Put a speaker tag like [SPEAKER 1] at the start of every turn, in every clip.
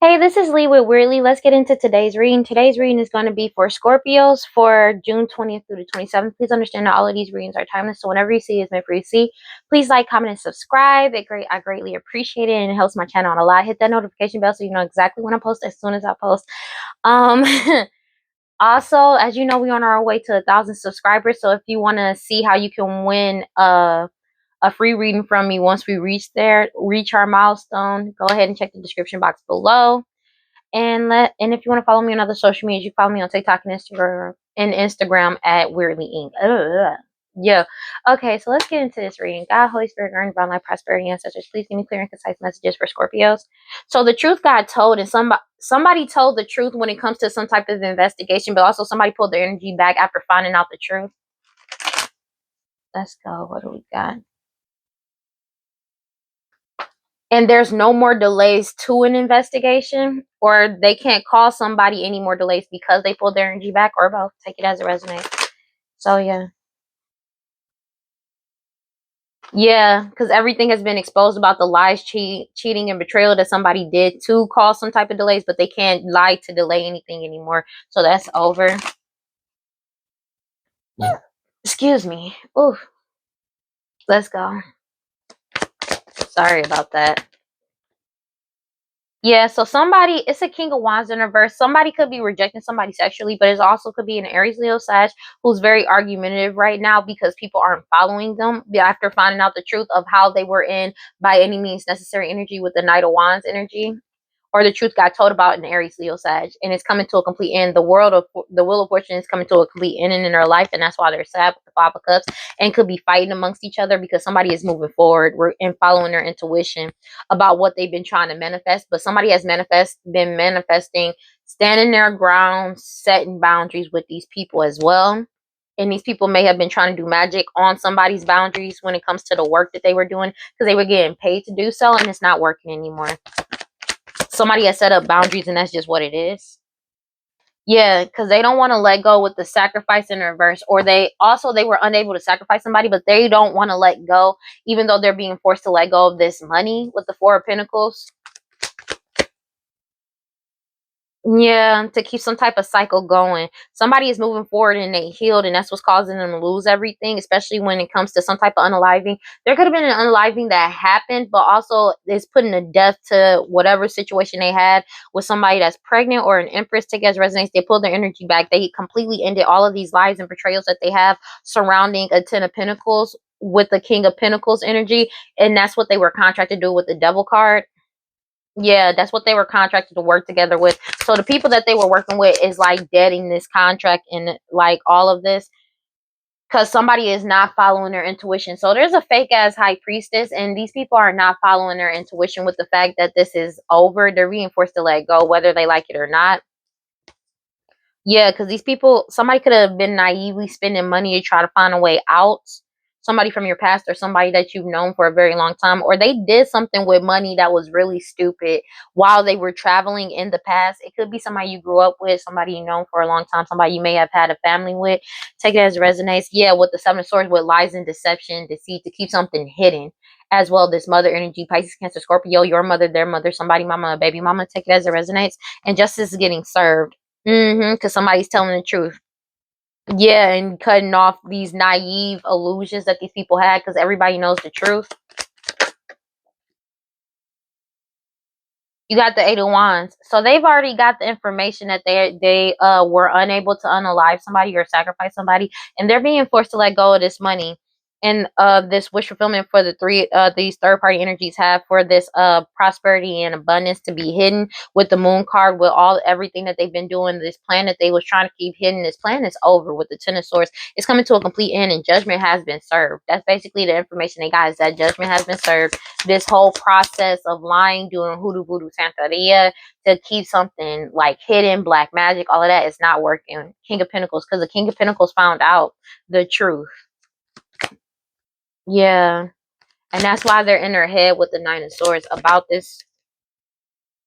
[SPEAKER 1] Hey, this is Lee with WeirdLee. Let's get into today's reading. Today's reading is going to be for Scorpios for June 20th through the 27th. Please understand that all of these readings are timeless, so whenever you see is meant for you to see. Please like, comment, and subscribe. I greatly appreciate it, and it helps my channel out a lot. Hit that notification bell so you know exactly when I post as soon as I post. Um, Also, as you know, we're on our way to 1,000 subscribers. So if you want to see how you can win a free reading from me once we reach our milestone, go ahead and check the description box below. And if you want to follow me on other social media, you can follow me on TikTok and Instagram at WeirdLee Inc. Yeah. Okay, so let's get into this reading. God, Holy Spirit, guardian, divine life, prosperity, ancestors, please give me clear and concise messages for Scorpios. So the truth got told, and somebody told the truth when it comes to some type of investigation, but also somebody pulled their energy back after finding out the truth. Let's go. What do we got? And there's no more delays to an investigation, or they can't call somebody any more delays because they pulled their energy back, or both. Take it as it resonates. So yeah, because everything has been exposed about the lies, cheating, and betrayal that somebody did to cause some type of delays, but they can't lie to delay anything anymore. So that's over. Yeah. Excuse me. Ooh, let's go. Sorry about that. Yeah, so it's a King of Wands in reverse. Somebody could be rejecting somebody sexually, but it also could be an Aries, Leo, Sag who's very argumentative right now because people aren't following them after finding out the truth of how they were in by any means necessary energy with the Knight of Wands energy, or the truth got told about in Aries, Leo, Sag, and it's coming to a complete end. The Wheel of Fortune is coming to a complete end in their life, and that's why they're sad with the Five of Cups and could be fighting amongst each other because somebody is moving forward and following their intuition about what they've been trying to manifest. But somebody has been manifesting, standing their ground, setting boundaries with these people as well. And these people may have been trying to do magic on somebody's boundaries when it comes to the work that they were doing because they were getting paid to do so, and it's not working anymore. Somebody has set up boundaries, and that's just what it is. Yeah, because they don't want to let go with the sacrifice in reverse, or they were unable to sacrifice somebody, but they don't want to let go, even though they're being forced to let go of this money with the Four of Pentacles. Yeah, to keep some type of cycle going. Somebody is moving forward and they healed, and that's what's causing them to lose everything, especially when it comes to some type of unaliving. There could have been an unaliving that happened, but also is putting a death to whatever situation they had with somebody that's pregnant or an empress. Take as resonates. They pulled their energy back. They completely ended all of these lies and betrayals that they have surrounding a Ten of Pentacles with the King of Pentacles energy, and that's what they were contracted to do with the Devil card. Yeah, that's what they were contracted to work together with. So the people that they were working with is like deading this contract and like all of this because somebody is not following their intuition. So there's a fake ass high priestess, and these people are not following their intuition with the fact that this is over. They're being forced to let go, whether they like it or not. Yeah, because these people, somebody could have been naively spending money to try to find a way out. Somebody from your past or somebody that you've known for a very long time, or they did something with money that was really stupid while they were traveling in the past. It could be somebody you grew up with, somebody you known for a long time, somebody you may have had a family with. Take it as it resonates. Yeah, with the Seven of Swords, with lies and deception, deceit to keep something hidden. As well, this mother energy, Pisces, Cancer, Scorpio, your mother, their mother, somebody, mama, baby mama. Take it as it resonates, and justice is getting served. Because somebody's telling the truth. Yeah, and cutting off these naive illusions that these people had because everybody knows the truth. You got the Eight of Wands. So they've already got the information that they were unable to unalive somebody or sacrifice somebody, and they're being forced to let go of this money. And this wish fulfillment for these third party energies have for this prosperity and abundance to be hidden with the Moon card, with everything that they've been doing. This plan that they was trying to keep hidden, this plan is over with the Ten of Swords. It's coming to a complete end, and judgment has been served. That's basically the information they got, is that judgment has been served. This whole process of lying, doing hoodoo voodoo santeria to keep something like hidden, black magic, all of that is not working. King of Pentacles, because the King of Pentacles found out the truth. Yeah, and that's why they're in their head with the Nine of Swords about this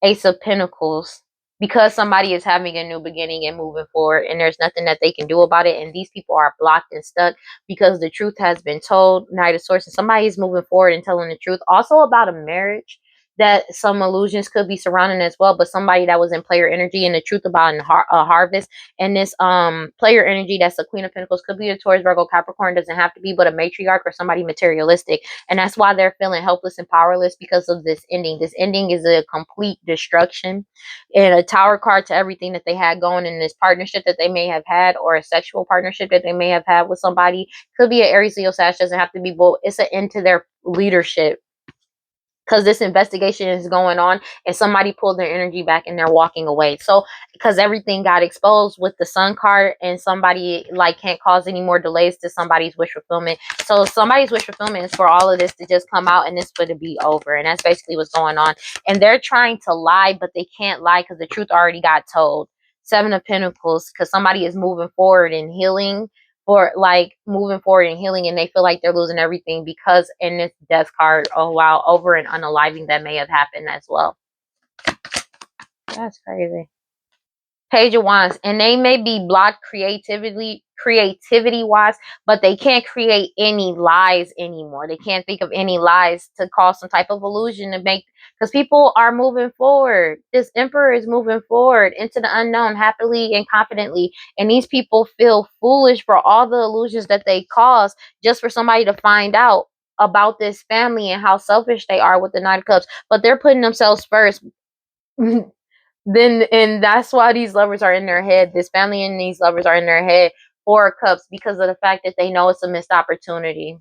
[SPEAKER 1] Ace of Pentacles, because somebody is having a new beginning and moving forward, and there's nothing that they can do about it, and these people are blocked and stuck because the truth has been told. Knight of Swords, and somebody is moving forward and telling the truth also about a marriage. that some illusions could be surrounding as well, but somebody that was in player energy, and the truth about a harvest. And this player energy, that's the Queen of Pentacles, could be a Taurus, Virgo, Capricorn, doesn't have to be, but a matriarch or somebody materialistic. And that's why they're feeling helpless and powerless, because of this ending. This ending is a complete destruction and a tower card to everything that they had going in this partnership that they may have had, or a sexual partnership that they may have had with somebody. Could be an Aries, Leo, Sag, doesn't have to be both. It's an end to their leadership, because this investigation is going on and somebody pulled their energy back and they're walking away. So because everything got exposed with the Sun card, and somebody like can't cause any more delays to somebody's wish fulfillment. So somebody's wish fulfillment is for all of this to just come out and this for to be over. And that's basically what's going on. And they're trying to lie, but they can't lie because the truth already got told. Seven of Pentacles, because somebody is moving forward and healing, for like moving forward and healing, and they feel like they're losing everything because in this death card, oh wow, over and unaliving that may have happened as well. That's crazy. Page of Wands, and they may be blocked creativity wise, but they can't create any lies anymore. They can't think of any lies to cause some type of illusion to make, because people are moving forward. This Emperor is moving forward into the unknown happily and confidently, and these people feel foolish for all the illusions that they cause, just for somebody to find out about this family and how selfish they are with the Nine of Cups. But they're putting themselves first. Then, and that's why these lovers are in their head. This family and these lovers are in their head. Four of Cups, because of the fact that they know it's a missed opportunity.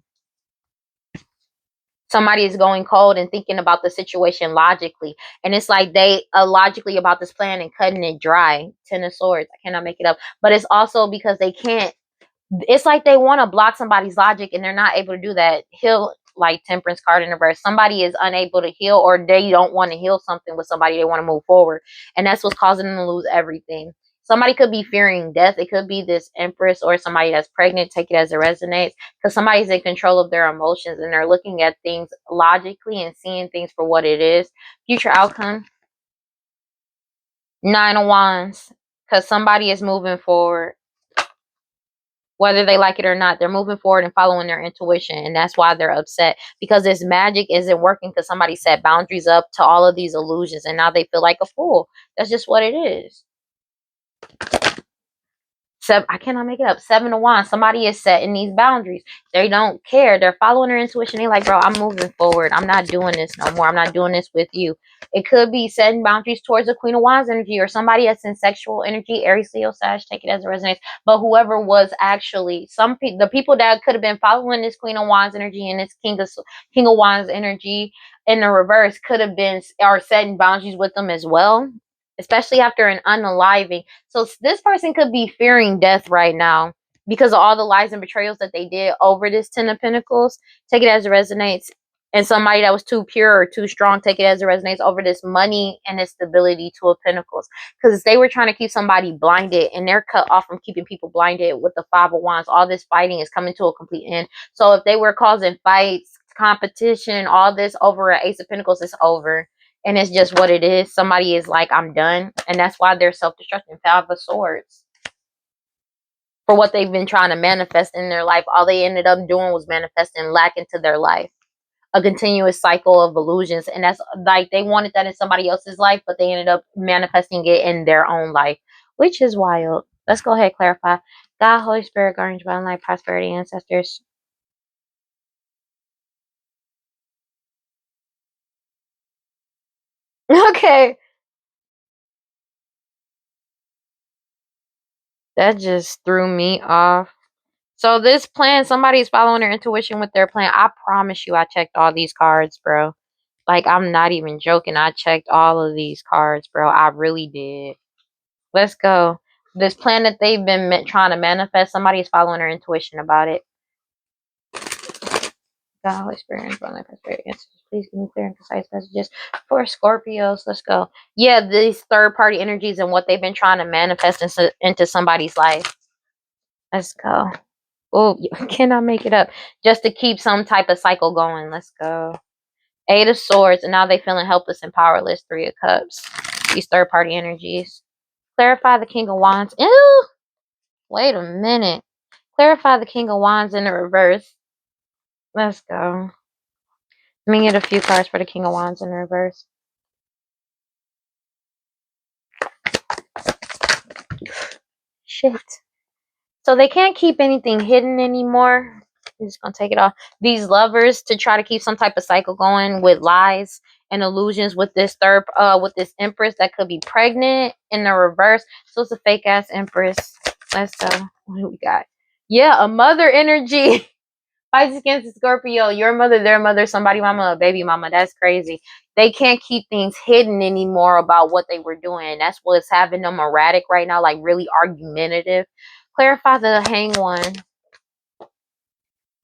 [SPEAKER 1] Somebody is going cold and thinking about the situation logically, and it's like they logically about this plan and cutting it dry. Ten of Swords, I cannot make it up. But it's also because they can't, it's like they want to block somebody's logic and they're not able to do that. Heal, like Temperance card in reverse. Somebody is unable to heal, or they don't want to heal something with somebody. They want to move forward, and that's what's causing them to lose everything. Somebody could be fearing death. It could be this Empress or somebody that's pregnant. Take it as it resonates, because somebody's in control of their emotions and they're looking at things logically and seeing things for what it is. Future outcome, Nine of Wands, because somebody is moving forward. Whether they like it or not, they're moving forward and following their intuition. And that's why they're upset, because this magic isn't working, because somebody set boundaries up to all of these illusions and now they feel like a fool. That's just what it is. I cannot make it up. Seven of Wands. Somebody is setting these boundaries. They don't care. They're following their intuition. They're like, bro, I'm moving forward. I'm not doing this no more. I'm not doing this with you. It could be setting boundaries towards the Queen of Wands energy, or somebody that's in sexual energy. Aries, Leo, Sag, take it as it resonates. But whoever was actually the people that could have been following this Queen of Wands energy and this King of Wands energy in the reverse could have been, or setting boundaries with them as well, especially after an unaliving. So this person could be fearing death right now because of all the lies and betrayals that they did over this Ten of Pentacles. Take it as it resonates. And somebody that was too pure or too strong, take it as it resonates, over this money and this stability, Two of Pentacles. Because they were trying to keep somebody blinded, and they're cut off from keeping people blinded with the Five of Wands. All this fighting is coming to a complete end. So if they were causing fights, competition, all this over an Ace of Pentacles, it's over. And it's just what it is. Somebody is like, I'm done. And that's why they're self-destructing. Five of Swords. For what they've been trying to manifest in their life, all they ended up doing was manifesting lack into their life. A continuous cycle of illusions. And that's like, they wanted that in somebody else's life, but they ended up manifesting it in their own life, which is wild. Let's go ahead, clarify. God, Holy Spirit, guardians, divine light, prosperity, ancestors. Okay. That just threw me off. So this plan, somebody's following their intuition with their plan. I promise you, I checked all these cards, bro. Like, I'm not even joking. I checked all of these cards, bro. I really did. Let's go. This plan that they've been trying to manifest, somebody's following their intuition about it. God, Holy Spirit, please give me clear and concise messages for Scorpios. Let's go. Yeah, these third-party energies and what they've been trying to manifest into somebody's life. Let's go. Oh, you cannot make it up. Just to keep some type of cycle going. Let's go. Eight of Swords, and now they feeling helpless and powerless. Three of Cups. These third-party energies. Clarify the King of Wands. Ew! Wait a minute. Clarify the King of Wands in the reverse. Let's go. Let me get a few cards for the King of Wands in reverse. Shit. So they can't keep anything hidden anymore. I'm just gonna take it off. These lovers to try to keep some type of cycle going with lies and illusions with this with this Empress that could be pregnant in the reverse. So it's a fake ass Empress. Let's what do we got? Yeah, a mother energy. Pisces, Cancer, Scorpio, your mother, their mother, somebody mama, a baby mama. That's crazy. They can't keep things hidden anymore about what they were doing. That's what's having them erratic right now, like really argumentative. Clarify the hang one.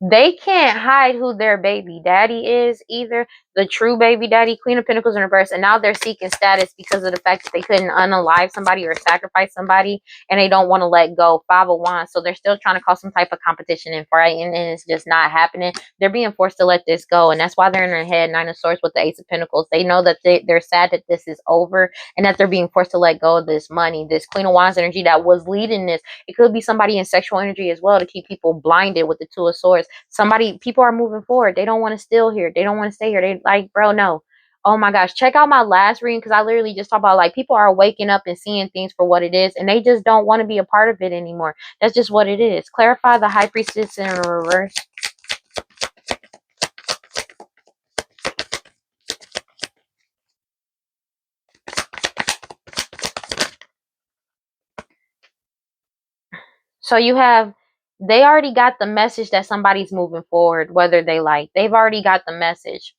[SPEAKER 1] They can't hide who their baby daddy is either. The true baby daddy, Queen of Pentacles in reverse, and now they're seeking status because of the fact that they couldn't unalive somebody or sacrifice somebody, and they don't want to let go. Five of Wands, so they're still trying to cause some type of competition and fight, and it's just not happening. They're being forced to let this go, and that's why they're in their head. Nine of Swords with the Ace of Pentacles. They know that they're sad that this is over, and that they're being forced to let go of this money. This Queen of Wands energy that was leading this. It could be somebody in sexual energy as well to keep people blinded with the Two of Swords. People are moving forward. They don't want to still here. They don't want to stay here. They like, bro, no. Oh my gosh, check out my last reading because I literally just talked about like people are waking up and seeing things for what it is, and they just don't want to be a part of it anymore. That's just what it is. Clarify the High Priestess in reverse. So you have, they already got the message that somebody's moving forward, whether they like. They've already got the message.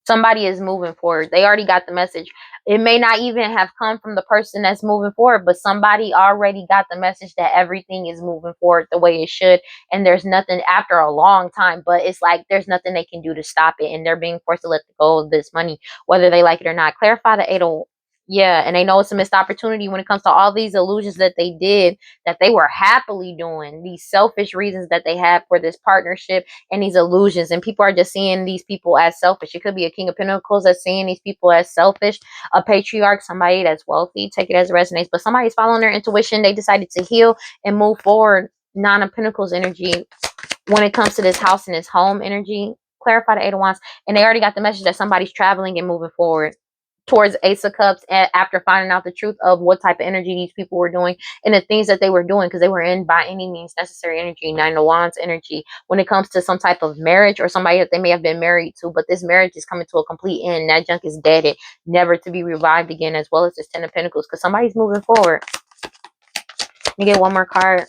[SPEAKER 1] Somebody is moving forward. They already got the message. It may not even have come from the person that's moving forward, but somebody already got the message that everything is moving forward the way it should. And there's nothing after a long time, but it's like there's nothing they can do to stop it. And they're being forced to let go of this money, whether they like it or not. Clarify the eight of, yeah, and they know it's a missed opportunity when it comes to all these illusions that they did, that they were happily doing, these selfish reasons that they had for this partnership and these illusions, and people are just seeing these people as selfish. It could be a King of Pentacles that's seeing these people as selfish, a patriarch, somebody that's wealthy, take it as it resonates, but somebody's following their intuition. They decided to heal and move forward. Nine of Pentacles energy when it comes to this house and this home energy. Clarify the Eight of Wands, and they already got the message that somebody's traveling and moving forward towards Ace of Cups after finding out the truth of what type of energy these people were doing and the things that they were doing, because they were in by any means necessary energy. Nine of Wands energy when it comes to some type of marriage or somebody that they may have been married to, but this marriage is coming to a complete end. That junk is deaded, never to be revived again, as well as this Ten of Pentacles, because somebody's moving forward. Let me get one more card.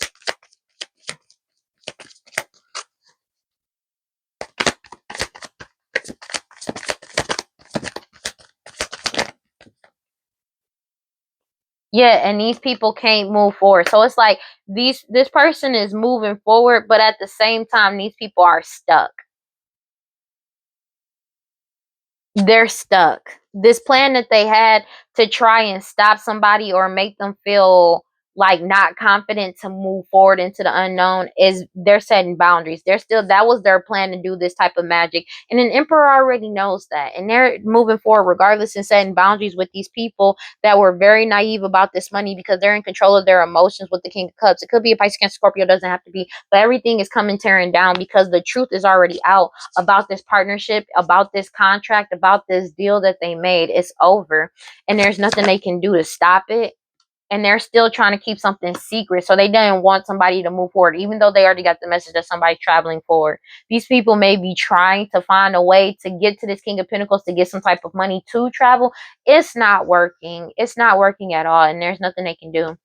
[SPEAKER 1] Yeah, and these people can't move forward. So it's like this person is moving forward, but at the same time, these people are stuck. They're stuck. This plan that they had to try and stop somebody or make them feel like not confident to move forward into the unknown is they're setting boundaries. They're still, that was their plan to do this type of magic. And an emperor already knows that. And they're moving forward regardless and setting boundaries with these people that were very naive about this money because they're in control of their emotions with the King of Cups. It could be a Pisces, Cancer, Scorpio, doesn't have to be, but everything is coming tearing down because the truth is already out about this partnership, about this contract, about this deal that they made. It's over, and there's nothing they can do to stop it. And they're still trying to keep something secret, so they didn't want somebody to move forward, even though they already got the message that somebody's traveling forward. These people may be trying to find a way to get to this King of Pentacles to get some type of money to travel. It's not working. It's not working at all, and there's nothing they can do.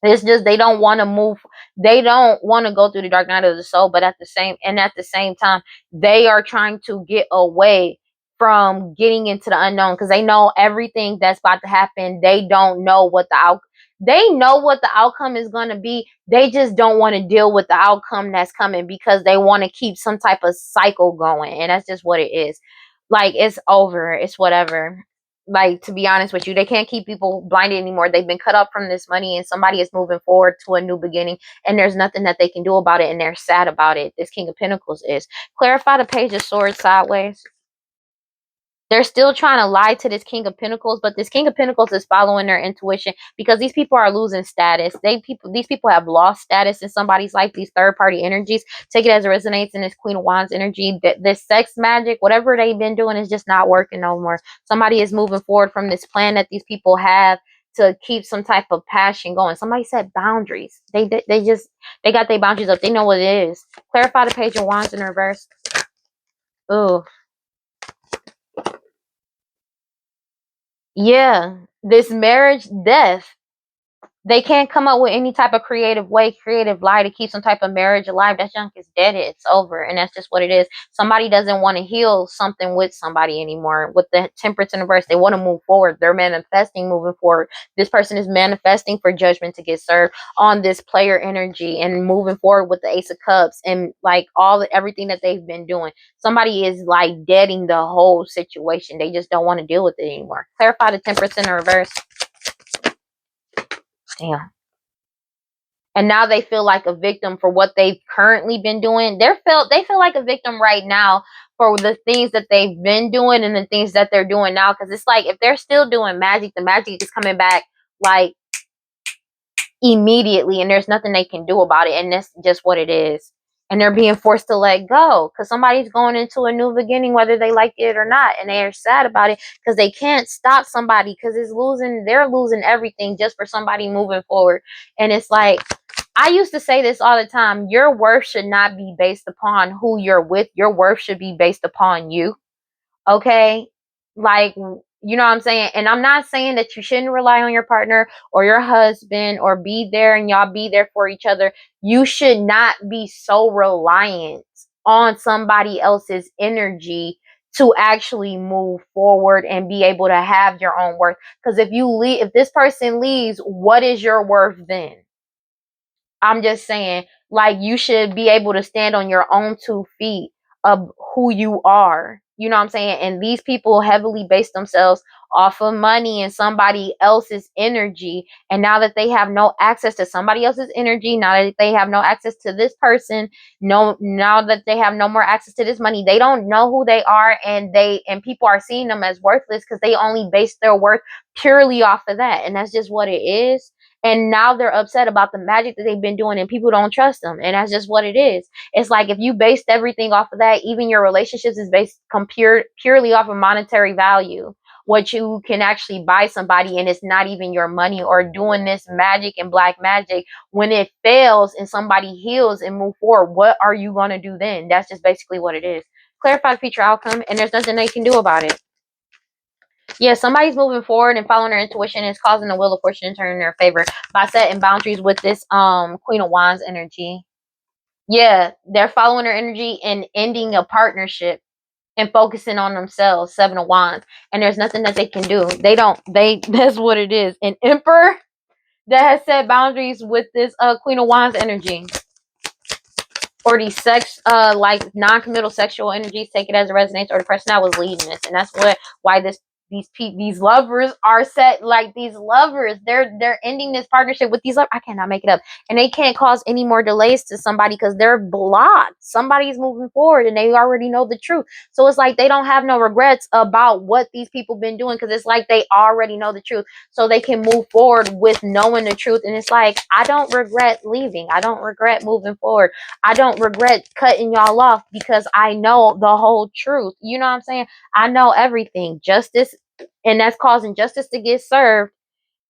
[SPEAKER 1] It's just they don't want to move. They don't want to go through the dark night of the soul, but at the same time, they are trying to get away from getting into the unknown because they know everything that's about to happen. They don't know what the out. They know what the outcome is going to be. They just don't want to deal with the outcome that's coming because they want to keep some type of cycle going, and that's just what it is. Like, it's over. It's whatever. Like, to be honest with you, they can't keep people blinded anymore. They've been cut up from this money, and somebody is moving forward to a new beginning, and there's nothing that they can do about it, and they're sad about it. This King of Pentacles is. Clarify the Page of Swords sideways. They're still trying to lie to this King of Pentacles, but this King of Pentacles is following their intuition because these people are losing status. These people have lost status in somebody's life. These third party energies, take it as it resonates in this Queen of Wands energy. This sex magic, whatever they've been doing, is just not working no more. Somebody is moving forward from this plan that these people have to keep some type of passion going. Somebody said boundaries. They got their boundaries up. They know what it is. Clarify the Page of Wands in reverse. Ooh. Yeah, this marriage death. They can't come up with any type of creative way, creative lie to keep some type of marriage alive. That junk is dead. It's over. And that's just what it is. Somebody doesn't want to heal something with somebody anymore. With the Temperance in reverse, they want to move forward. They're manifesting moving forward. This person is manifesting for judgment to get served on this player energy and moving forward with the Ace of Cups and like everything that they've been doing. Somebody is like deading the whole situation. They just don't want to deal with it anymore. Clarify the Temperance in reverse. Damn. And now they feel like a victim for what they've currently been doing. They feel like a victim right now for the things that they've been doing and the things that they're doing now. Because it's like if they're still doing magic, the magic is coming back like immediately, and there's nothing they can do about it. And that's just what it is. And they're being forced to let go because somebody's going into a new beginning, whether they like it or not, and they are sad about it because they can't stop somebody because they're losing everything just for somebody moving forward. And it's like, I used to say this all the time. Your worth should not be based upon who you're with. Your worth should be based upon you. Okay? Like, you know what I'm saying? And I'm not saying that you shouldn't rely on your partner or your husband or be there and y'all be there for each other. You should not be so reliant on somebody else's energy to actually move forward and be able to have your own worth. Because if this person leaves, what is your worth then? I'm just saying, like, you should be able to stand on your own 2 feet of who you are. You know what I'm saying? And these people heavily base themselves off of money and somebody else's energy. And now that they have no access to somebody else's energy, now that they have no access to this person, now that they have no more access to this money, they don't know who they are, and people are seeing them as worthless because they only base their worth purely off of that. And that's just what it is. And now they're upset about the magic that they've been doing and people don't trust them. And that's just what it is. It's like if you based everything off of that, even your relationships is based purely off of monetary value. What you can actually buy somebody, and it's not even your money, or doing this magic and black magic. When it fails and somebody heals and move forward, what are you going to do then? That's just basically what it is. Clarify the future outcome, and there's nothing they can do about it. Yeah, somebody's moving forward and following their intuition is causing the wheel of fortune to turn in their favor by setting boundaries with this Queen of Wands energy. Yeah, they're following their energy and ending a partnership and focusing on themselves. 7 of Wands, and there's nothing that they can do. That's what it is. An Emperor that has set boundaries with this Queen of Wands energy. Or these like non-committal sexual energies, take it as a resonates, or the person that was leading this. And that's why these lovers are set, like these lovers, they're ending this partnership with these lovers. I cannot make it up. And they can't cause any more delays to somebody because they're blocked. Somebody's moving forward and they already know the truth. So it's like they don't have no regrets about what these people been doing because it's like they already know the truth. So they can move forward with knowing the truth. And it's like, I don't regret leaving. I don't regret moving forward. I don't regret cutting y'all off because I know the whole truth. You know what I'm saying? I know everything. Justice, and that's causing justice to get served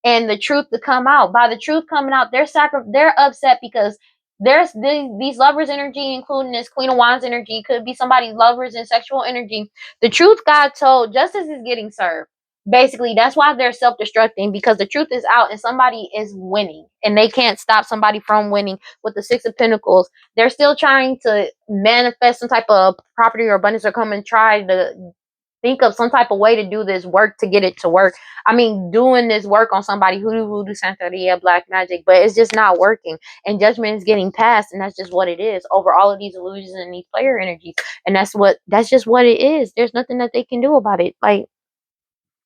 [SPEAKER 1] and the truth to come out. By the truth coming out, they're upset because there's these lovers energy, including this Queen of Wands energy, could be somebody's lovers and sexual energy. The truth God told, justice is getting served. Basically, that's why they're self-destructing, because the truth is out and somebody is winning and they can't stop somebody from winning. With the 6 of Pentacles, they're still trying to manifest some type of property or abundance, or come and try to think of some type of way to do this work to get it to work. I mean, doing this work on somebody, hoodoo, santeria, black magic, but it's just not working. And judgment is getting passed, and that's just what it is over all of these illusions and these player energies. And that's just what it is. There's nothing that they can do about it. Like,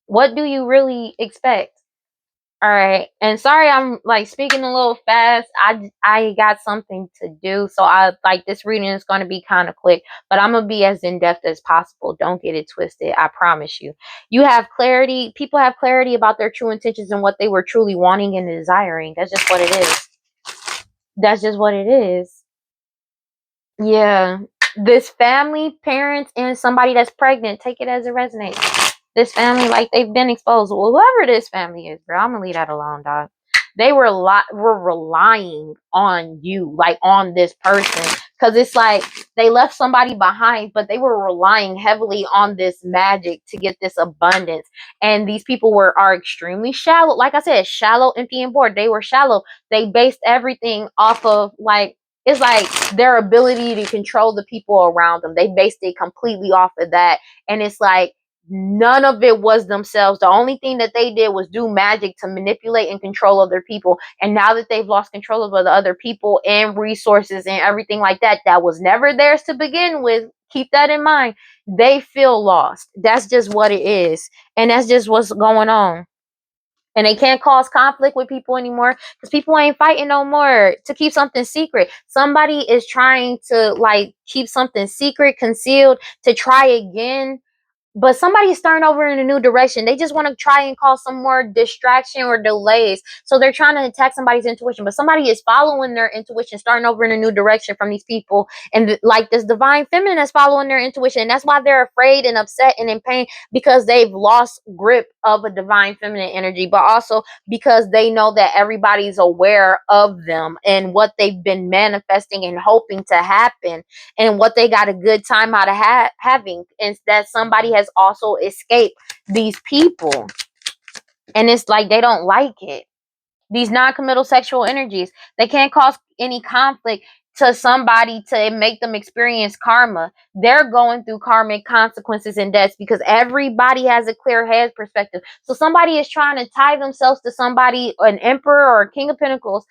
[SPEAKER 1] what do you really expect? All right. And sorry I'm like speaking a little fast. I got something to do. So I like this reading is going to be kind of quick, but I'm going to be as in depth as possible. Don't get it twisted. I promise you. You have clarity. People have clarity about their true intentions and what they were truly wanting and desiring. That's just what it is. That's just what it is. Yeah. This family, parents, and somebody that's pregnant, take it as it resonates. This family, like they've been exposed. Well, whoever this family is, bro, I'm gonna leave that alone, dog. They were relying on you, like on this person, because it's like they left somebody behind, but they were relying heavily on this magic to get this abundance. And these people are extremely shallow. Like I said, shallow, empty, and bored. They were shallow. They based everything off of like it's like their ability to control the people around them. They based it completely off of that. And it's like none of it was themselves. The only thing that they did was do magic to manipulate and control other people. And now that they've lost control of the other people and resources and everything like that, that was never theirs to begin with. Keep that in mind. They feel lost. That's just what it is. And that's just what's going on. And they can't cause conflict with people anymore because people ain't fighting no more to keep something secret. Somebody is trying to like keep something secret, concealed, to try again, but somebody is starting over in a new direction. They just want to try and cause some more distraction or delays. So they're trying to attack somebody's intuition, but somebody is following their intuition, starting over in a new direction from these people. And like this divine feminine is following their intuition. And that's why they're afraid and upset and in pain because they've lost grip of a divine feminine energy, but also because they know that everybody's aware of them and what they've been manifesting and hoping to happen and what they got a good time out of having, and that somebody has also escaped these people, and it's like they don't like it. These non-committal sexual energies, they can't cause any conflict to somebody to make them experience karma. They're going through karmic consequences and deaths because everybody has a clear head perspective. So somebody is trying to tie themselves to somebody, an emperor or a king of pentacles,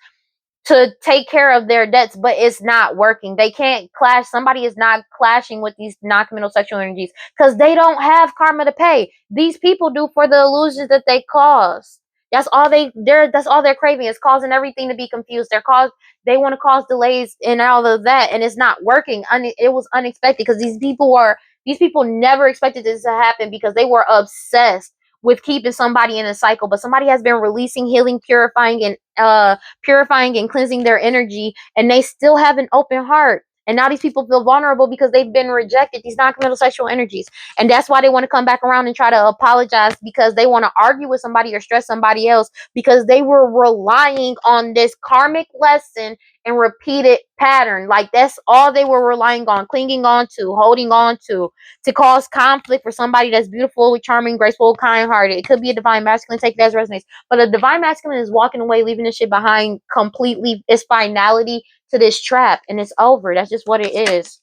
[SPEAKER 1] to take care of their debts, but it's not working. They can't clash. Somebody is not clashing with these non-committal sexual energies because they don't have karma to pay. These people do for the illusions that they cause. That's all they're craving is causing everything to be confused. They want to cause delays and all of that, and it's not working. It was unexpected because these people never expected this to happen because they were obsessed with keeping somebody in a cycle. But somebody has been releasing, healing, purifying and cleansing their energy, and they still have an open heart. And now these people feel vulnerable because they've been rejected, these non-committal sexual energies. And that's why they want to come back around and try to apologize because they want to argue with somebody or stress somebody else because they were relying on this karmic lesson and repeated pattern. Like that's all they were relying on, clinging on to, holding on to cause conflict for somebody that's beautiful, charming, graceful, kind-hearted. It could be a divine masculine, take it as resonates. But a divine masculine is walking away, leaving this shit behind completely. It's finality to this trap, and it's over. That's just what it is.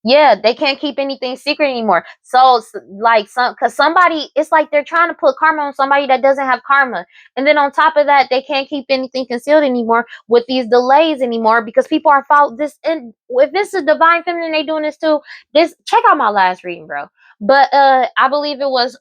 [SPEAKER 1] Yeah, they can't keep anything secret anymore. So like because somebody, it's like they're trying to put karma on somebody that doesn't have karma. And then on top of that, they can't keep anything concealed anymore with these delays anymore because people are following this. And if this is divine feminine, they doing this too. This, check out my last reading, bro. But I believe it was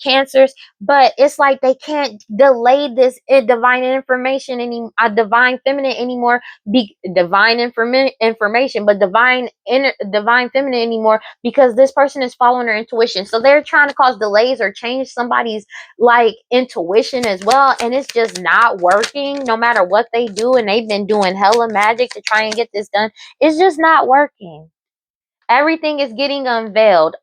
[SPEAKER 1] cancers. But it's like they can't delay this divine information divine feminine anymore, be divine information, but divine feminine anymore because this person is following their intuition. So they're trying to cause delays or change somebody's like intuition as well, and it's just not working no matter what they do. And they've been doing hella magic to try and get this done. It's just not working. Everything is getting unveiled,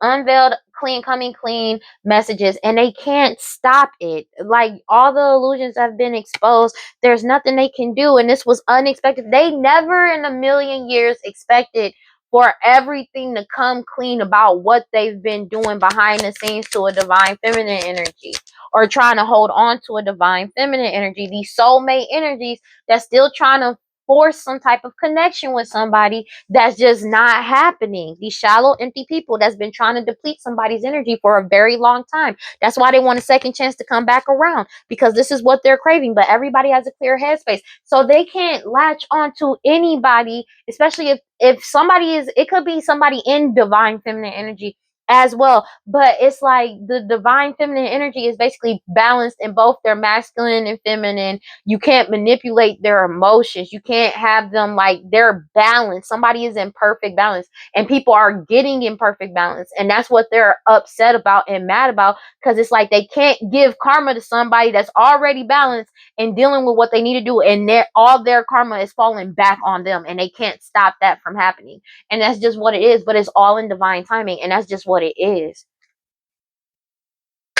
[SPEAKER 1] clean, coming clean messages, and they can't stop it. Like all the illusions have been exposed. There's nothing they can do, and this was unexpected. They never in a million years expected for everything to come clean about what they've been doing behind the scenes to a divine feminine energy, or trying to hold on to a divine feminine energy. These soulmate energies that's still trying to force some type of connection with somebody that's just not happening. These shallow, empty people that's been trying to deplete somebody's energy for a very long time. That's why they want a second chance to come back around because this is what they're craving. But everybody has a clear headspace, so they can't latch on to anybody, especially if somebody is. It could be somebody in divine feminine energy as well. But it's like the divine feminine energy is basically balanced in both their masculine and feminine. You can't manipulate their emotions. You can't have them like they're balanced. Somebody is in perfect balance, and people are getting in perfect balance. And that's what they're upset about and mad about, because it's like they can't give karma to somebody that's already balanced and dealing with what they need to do, and all their karma is falling back on them, and they can't stop that from happening. And that's just what it is, but it's all in divine timing, and that's just what it is.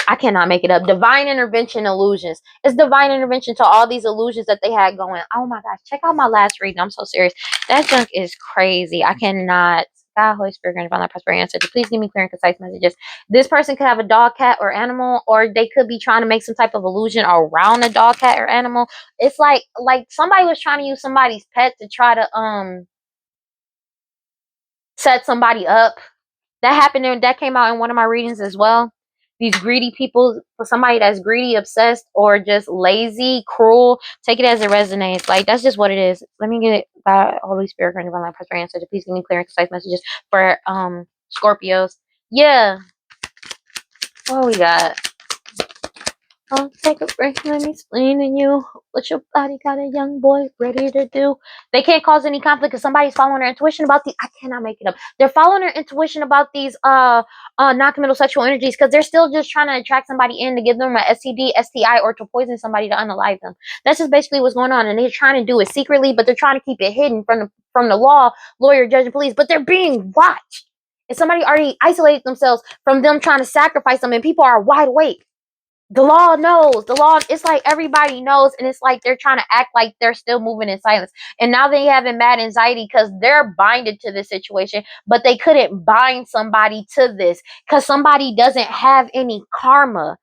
[SPEAKER 1] I cannot make it up. Divine intervention illusions. It's divine intervention to all these illusions that they had going. Oh my gosh, check out my last reading. I'm so serious. That junk is crazy. I cannot. God, Holy Spirit, grant divine prosperity answer. Please give me clear and concise messages. This person could have a dog, cat, or animal, or they could be trying to make some type of illusion around a dog, cat, or animal. It's like somebody was trying to use somebody's pet to try to set somebody up. That happened, and that came out in one of my readings as well. These greedy people, for somebody that's greedy, obsessed, or just lazy, cruel, take it as it resonates. Like, that's just what it is. Let me get it. God, Holy Spirit, grant divine life, prosperity, answer. Please give me clear and concise messages for Scorpios. Yeah. What we got? I'll take a break, let me explain to you what your body got a young boy ready to do. They can't cause any conflict because somebody's following their intuition about I cannot make it up. They're following their intuition about these non-committal sexual energies, because they're still just trying to attract somebody in to give them a STD, STI, or to poison somebody to unalive them. That's just basically what's going on, and they're trying to do it secretly, but they're trying to keep it hidden from the law, lawyer, judge, and police. But they're being watched, and somebody already isolated themselves from them trying to sacrifice them, and people are wide awake. The law knows. The law, it's like everybody knows, and it's like they're trying to act like they're still moving in silence. And now they having mad anxiety because they're binded to this situation, but they couldn't bind somebody to this because somebody doesn't have any karma.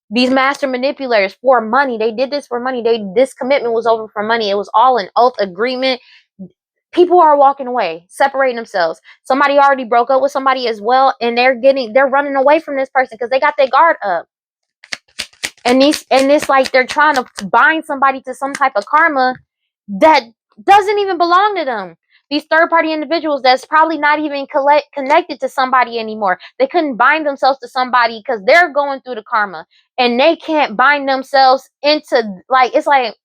[SPEAKER 1] These master manipulators, for money. They did this for money. This commitment was over for money. It was all an oath agreement. People are walking away, separating themselves. Somebody already broke up with somebody as well, and they're running away from this person because they got their guard up. And it's like they're trying to bind somebody to some type of karma that doesn't even belong to them. These third party individuals that's probably not even connected to somebody anymore. They couldn't bind themselves to somebody because they're going through the karma, and they can't bind themselves into, like, it's like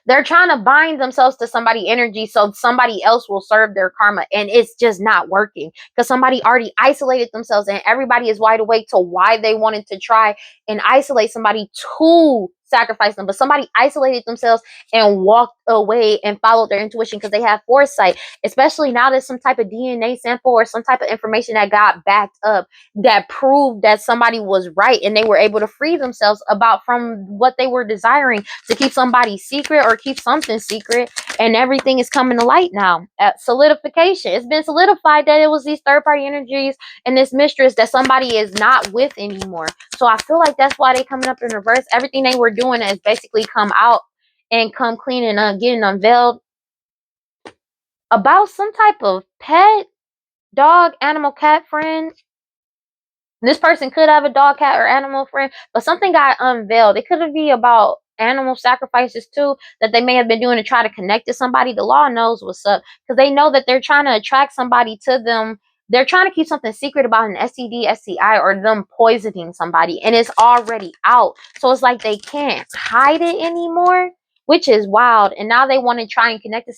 [SPEAKER 1] they're trying to bind themselves to somebody energy so somebody else will serve their karma, and it's just not working because somebody already isolated themselves, and everybody is wide awake to why they wanted to try and isolate somebody to sacrifice them. But somebody isolated themselves and walked away and followed their intuition because they have foresight, especially now there's some type of DNA sample or some type of information that got backed up that proved that somebody was right, and they were able to free themselves about from what they were desiring to keep somebody secret or keep something secret. And everything is coming to light now. Solidification, it's been solidified that it was these third party energies and this mistress that somebody is not with anymore. So I feel like that's why they coming up in reverse. Everything they were doing has basically come out and come clean and getting unveiled about some type of pet, dog, animal, cat friend. This person could have a dog, cat, or animal friend, but something got unveiled. It could be about animal sacrifices too that they may have been doing to try to connect to somebody. The law knows what's up because they know that they're trying to attract somebody to them. They're trying to keep something secret about an STD, STI, or them poisoning somebody, and it's already out. So it's like they can't hide it anymore, which is wild. And now they want to try and connect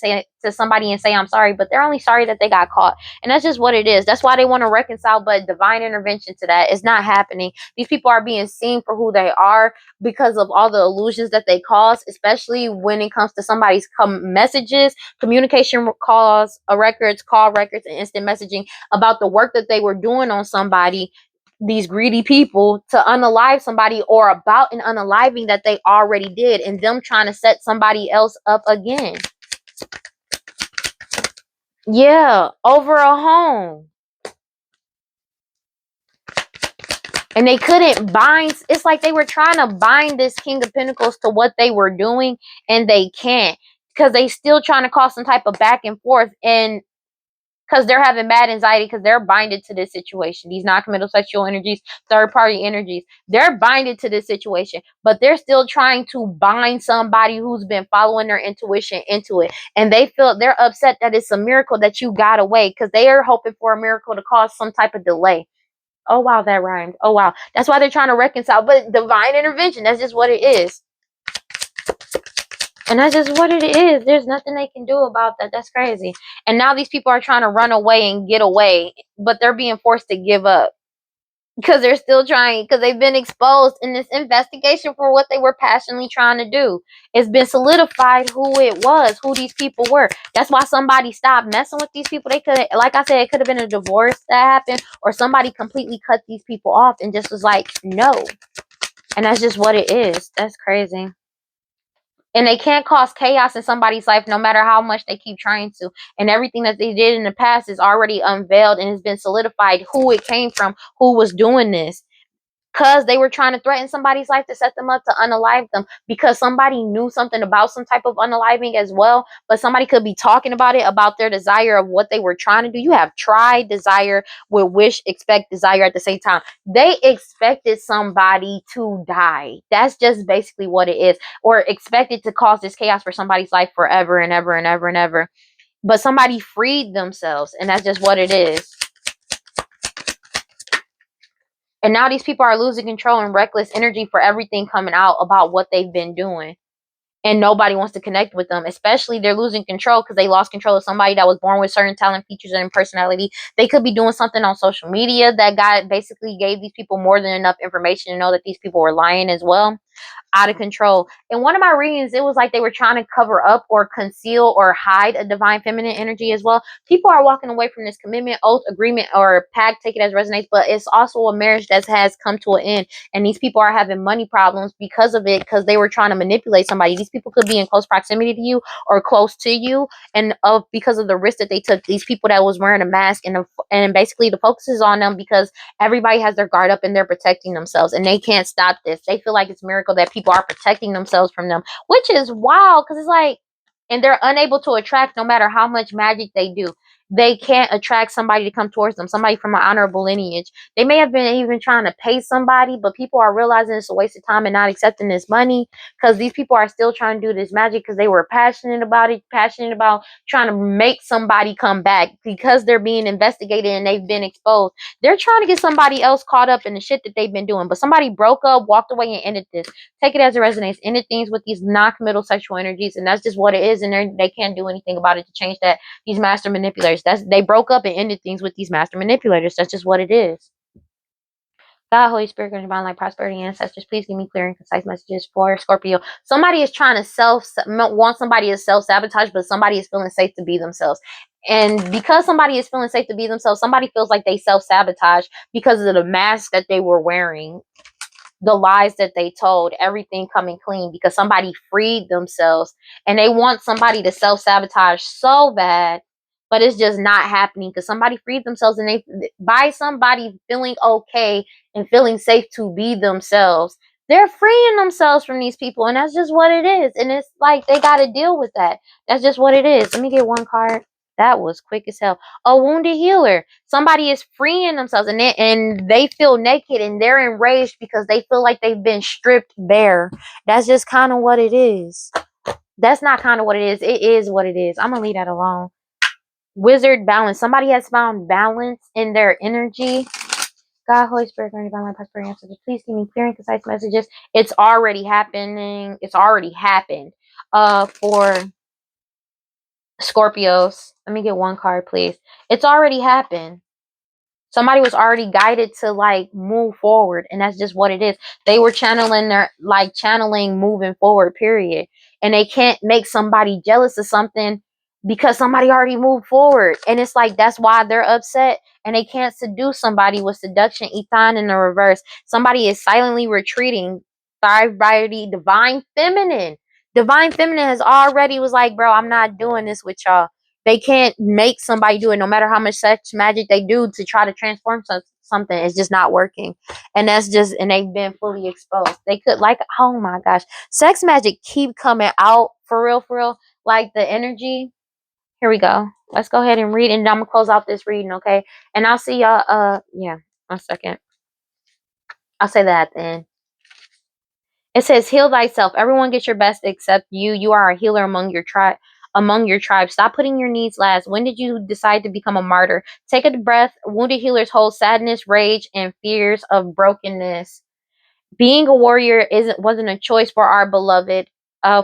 [SPEAKER 1] to somebody and say I'm sorry, but they're only sorry that they got caught. And that's just what it is. That's why they want to reconcile, but divine intervention to that is not happening. These people are being seen for who they are because of all the illusions that they cause, especially when it comes to somebody's messages, communication calls, records, call records, and instant messaging about the work that they were doing on somebody. These greedy people to unalive somebody, or about an unaliving that they already did, and them trying to set somebody else up again. Yeah, over a home. And they couldn't bind. It's like they were trying to bind this King of Pentacles to what they were doing, and they can't because they still trying to cause some type of back and forth. And because they're having bad anxiety because they're binded to this situation. These non-committal sexual energies, third party energies, they're binded to this situation, but they're still trying to bind somebody who's been following their intuition into it. And they feel they're upset that it's a miracle that you got away because they are hoping for a miracle to cause some type of delay. Oh wow, that rhymed. Oh wow. That's why they're trying to reconcile. But divine intervention, that's just what it is. And that's just what it is. There's nothing they can do about that. That's crazy. And now these people are trying to run away and get away, but they're being forced to give up because they're still trying, because they've been exposed in this investigation for what they were passionately trying to do. It's been solidified who it was, who these people were. That's why somebody stopped messing with these people. They could, like I said, it could have been a divorce that happened, or somebody completely cut these people off and just was like, no. And that's just what it is. That's crazy. And they can't cause chaos in somebody's life no matter how much they keep trying to. And everything that they did in the past is already unveiled and has been solidified who it came from, who was doing this. Because they were trying to threaten somebody's life to set them up to unalive them, because somebody knew something about some type of unaliving as well, but somebody could be talking about it, about their desire of what they were trying to do. You have try, desire with wish, expect, desire at the same time. They expected somebody to die. That's just basically what it is, or expected to cause this chaos for somebody's life forever and ever and ever and ever. But somebody freed themselves, and that's just what it is. And now these people are losing control and reckless energy for everything coming out about what they've been doing. And nobody wants to connect with them. Especially they're losing control because they lost control of somebody that was born with certain talent, features, and personality. They could be doing something on social media that basically gave these people more than enough information to know that these people were lying as well. Out of control. In one of my readings, it was like they were trying to cover up or conceal or hide a divine feminine energy as well. People are walking away from this commitment, oath, agreement, or pact, take it as resonates, but it's also a marriage that has come to an end. And these people are having money problems because of it, because they were trying to manipulate somebody. These people could be in close proximity to you or close to you, and because of the risk that they took. These people that was wearing a mask, and basically the focus is on them because everybody has their guard up and they're protecting themselves, and they can't stop this. They feel like it's a miracle that people are protecting themselves from them, which is wild, because it's like, and they're unable to attract no matter how much magic they do. They can't attract somebody to come towards them, somebody from an honorable lineage. They may have been even trying to pay somebody, but people are realizing it's a waste of time and not accepting this money, because these people are still trying to do this magic because they were passionate about it, passionate about trying to make somebody come back because they're being investigated and they've been exposed. They're trying to get somebody else caught up in the shit that they've been doing, but somebody broke up, walked away, and ended this. Take it as it resonates. Ended things with these non-committal sexual energies, and that's just what it is. And they can't do anything about it to change that. These master manipulators, they broke up and ended things with these master manipulators. That's just what it is. God, Holy Spirit, God, divine light, prosperity, ancestors, please give me clear and concise messages for Scorpio. Somebody is trying to want somebody to self-sabotage, but somebody is feeling safe to be themselves. And because somebody is feeling safe to be themselves, somebody feels like they self-sabotage because of the mask that they were wearing, the lies that they told, everything coming clean because somebody freed themselves, and they want somebody to self-sabotage so bad, but it's just not happening because somebody freed themselves, and they, by somebody feeling okay and feeling safe to be themselves, they're freeing themselves from these people, and that's just what it is. And it's like they got to deal with that. That's just what it is. Let me get one card. That was quick as hell. A wounded healer. Somebody is freeing themselves, and they feel naked and they're enraged because they feel like they've been stripped bare. That's just kind of what it is. That's not kind of what it is. It is what it is. I'm going to leave that alone. Wizard balance. Somebody has found balance in their energy. God, Holy Spirit, divine light, prosperity, answers. Please give me clear and concise messages. It's already happening. It's already happened. For Scorpios, let me get one card, please. It's already happened. Somebody was already guided to like move forward, and that's just what it is. They were channeling moving forward, period. And they can't make somebody jealous of something because somebody already moved forward. And it's like that's why they're upset, and they can't seduce somebody with seduction, Ethan in the reverse. Somebody is silently retreating. Thrive by the divine feminine. Divine feminine has already was like, bro, I'm not doing this with y'all. They can't make somebody do it, no matter how much sex magic they do to try to transform something. It's just not working. And and they've been fully exposed. They could, like, oh my gosh, sex magic keep coming out for real, like the energy. Here we go. Let's go ahead and read, and I'm gonna close out this reading, okay? And I'll see y'all. Yeah, 1 second. I'll say that at the end. It says, "Heal thyself. Everyone gets your best except you. You are a healer among your tribe." Among your tribe, stop putting your needs last. When did you decide to become a martyr? Take a breath. Wounded healers hold sadness, rage, and fears of brokenness. Being a warrior wasn't a choice for our beloved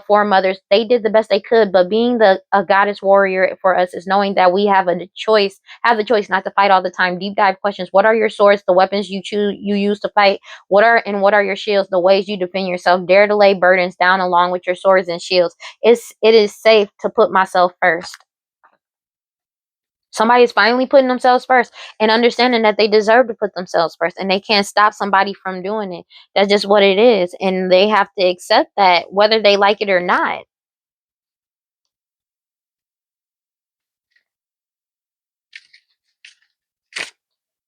[SPEAKER 1] foremothers. They did the best they could, but being a goddess warrior for us is knowing that we have the choice not to fight all the time. Deep dive questions: what are your swords, the weapons you use to fight? What are your shields, the ways you defend yourself? Dare to lay burdens down along with your swords and shields. It is safe to put myself first. Somebody is finally putting themselves first and understanding that they deserve to put themselves first, and they can't stop somebody from doing it. That's just what it is. And they have to accept that whether they like it or not.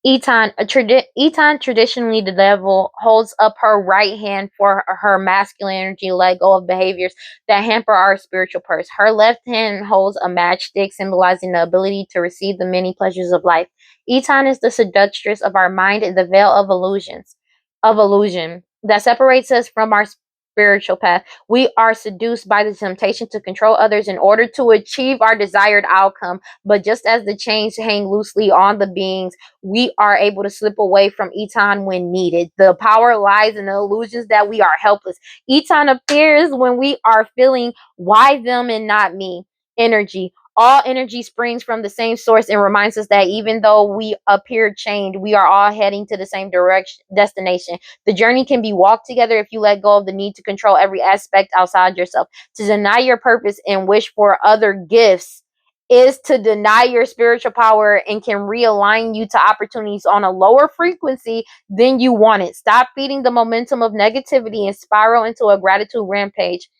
[SPEAKER 1] Eton, traditionally the devil, holds up her right hand for her masculine energy, let go of behaviors that hamper our spiritual purse. Her left hand holds a matchstick, symbolizing the ability to receive the many pleasures of life. Eton is the seductress of our mind and the veil of illusion that separates us from our spiritual path. We are seduced by the temptation to control others in order to achieve our desired outcome. But just as the chains hang loosely on the beings, we are able to slip away from Eton when needed. The power lies in the illusions that we are helpless. Eton appears when we are feeling why them and not me energy. All energy springs from the same source and reminds us that even though we appear chained, we are all heading to the same destination. The journey can be walked together if you let go of the need to control every aspect outside yourself. To deny your purpose and wish for other gifts is to deny your spiritual power and can realign you to opportunities on a lower frequency than you wanted. Stop feeding the momentum of negativity and spiral into a gratitude rampage.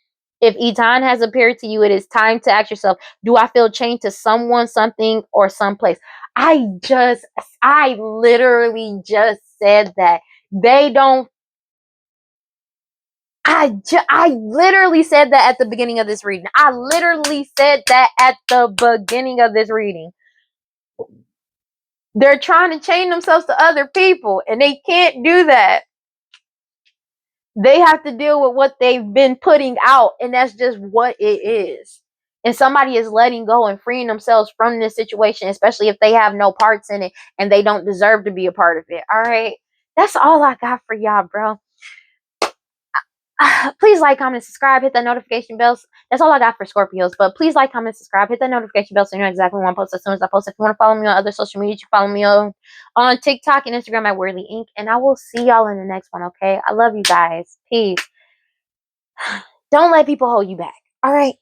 [SPEAKER 1] If Eton has appeared to you, it is time to ask yourself, do I feel chained to someone, something, or someplace? I literally just said that. They don't I literally said that at the beginning of this reading. I literally said that at the beginning of this reading. They're trying to chain themselves to other people, and they can't do that. They have to deal with what they've been putting out, and that's just what it is. And somebody is letting go and freeing themselves from this situation, especially if they have no parts in it and they don't deserve to be a part of it. All right. That's all I got for y'all, bro. Please like, comment, subscribe, hit that notification bell. That's all I got for Scorpios. But please like, comment, subscribe, hit that notification bell so you know exactly when I post as soon as I post. If you want to follow me on other social media, you can follow me on TikTok and Instagram at WeirdLee Inc. And I will see y'all in the next one, okay? I love you guys. Peace. Don't let people hold you back. All right.